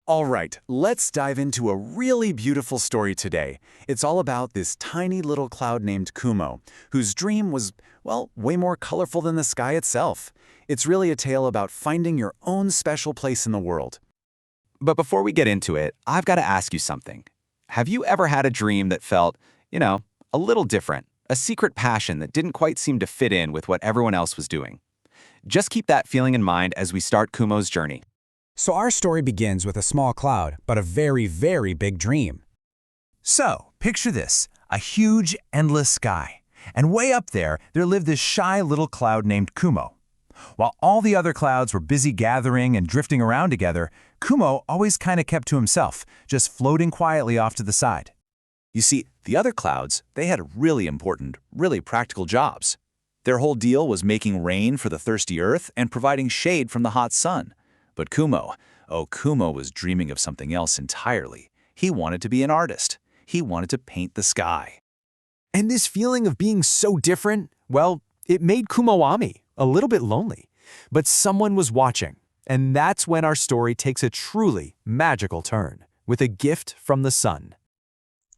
All right, let's dive into a really beautiful story today. It's all about this tiny little cloud named Kumo, whose dream was, well, way more colorful than the sky itself. It's really a tale about finding your own special place in the world. But before we get into it, I've got to ask you something. Have you ever had a dream that felt, a little different, a secret passion that didn't quite seem to fit in with what everyone else was doing? Just keep that feeling in mind as we start Kumo's journey. So our story begins with a small cloud, but a very, very big dream. So, picture this, a huge, endless sky. And way up there lived this shy little cloud named Kumo. While all the other clouds were busy gathering and drifting around together, Kumo always kind of kept to himself, just floating quietly off to the side. You see, the other clouds, they had really important, really practical jobs. Their whole deal was making rain for the thirsty earth and providing shade from the hot sun. But Kumo was dreaming of something else entirely. He wanted to be an artist. He wanted to paint the sky. And this feeling of being so different, well, it made Kumo a little bit lonely. But someone was watching, and that's when our story takes a truly magical turn, with a gift from the sun.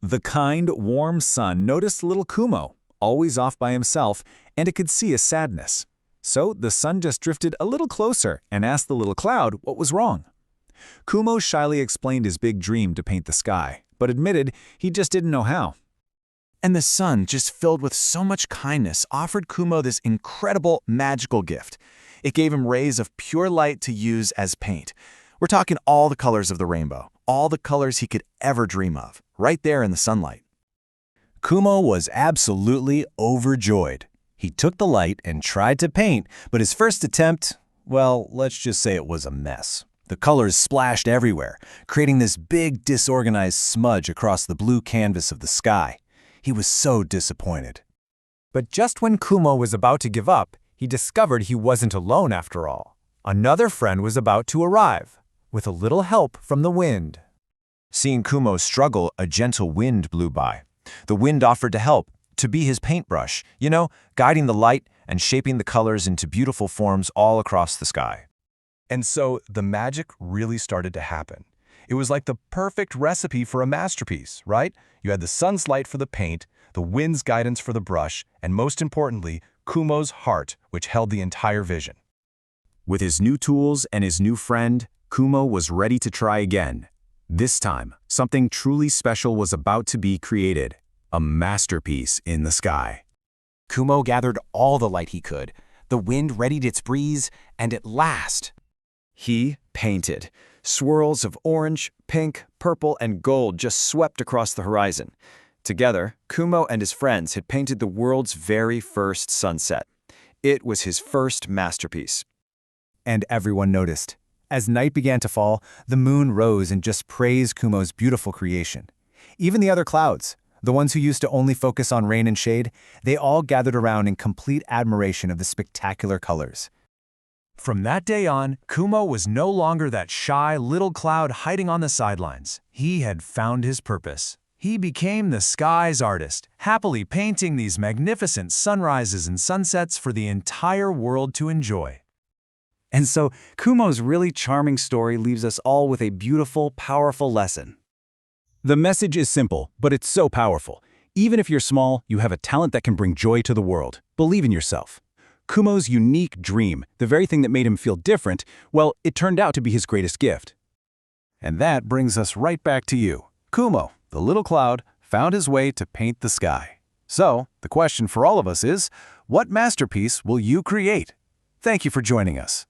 The kind, warm sun noticed little Kumo, always off by himself, and it could see his sadness. So the sun just drifted a little closer and asked the little cloud what was wrong. Kumo shyly explained his big dream to paint the sky, but admitted he just didn't know how. And the sun, just filled with so much kindness, offered Kumo this incredible magical gift. It gave him rays of pure light to use as paint. We're talking all the colors of the rainbow, all the colors he could ever dream of, right there in the sunlight. Kumo was absolutely overjoyed. He took the light and tried to paint, but his first attempt, well, let's just say it was a mess. The colors splashed everywhere, creating this big, disorganized smudge across the blue canvas of the sky. He was so disappointed. But just when Kumo was about to give up, he discovered he wasn't alone after all. Another friend was about to arrive, with a little help from the wind. Seeing Kumo struggle, a gentle wind blew by. The wind offered to help, to be his paintbrush, guiding the light and shaping the colors into beautiful forms all across the sky. And so the magic really started to happen. It was like the perfect recipe for a masterpiece, right? You had the sun's light for the paint, the wind's guidance for the brush, and most importantly, Kumo's heart, which held the entire vision. With his new tools and his new friend, Kumo was ready to try again. This time, something truly special was about to be created. A masterpiece in the sky. Kumo gathered all the light he could. The wind readied its breeze, and at last, He painted. Swirls of orange, pink, purple, and gold just swept across the horizon. Together, Kumo and his friends had painted the world's very first sunset. It was his first masterpiece. and everyone noticed. As night began to fall, the moon rose and just praised Kumo's beautiful creation. Even the other clouds, the ones who used to only focus on rain and shade, they all gathered around in complete admiration of the spectacular colors. From that day on, Kumo was no longer that shy little cloud hiding on the sidelines. He had found his purpose. He became the sky's artist, happily painting these magnificent sunrises and sunsets for the entire world to enjoy. And so, Kumo's really charming story leaves us all with a beautiful, powerful lesson. The message is simple, but it's so powerful. Even if you're small, you have a talent that can bring joy to the world. Believe in yourself. Kumo's unique dream, the very thing that made him feel different, well, it turned out to be his greatest gift. And that brings us right back to you. Kumo, the little cloud, found his way to paint the sky. So, the question for all of us is, what masterpiece will you create? Thank you for joining us.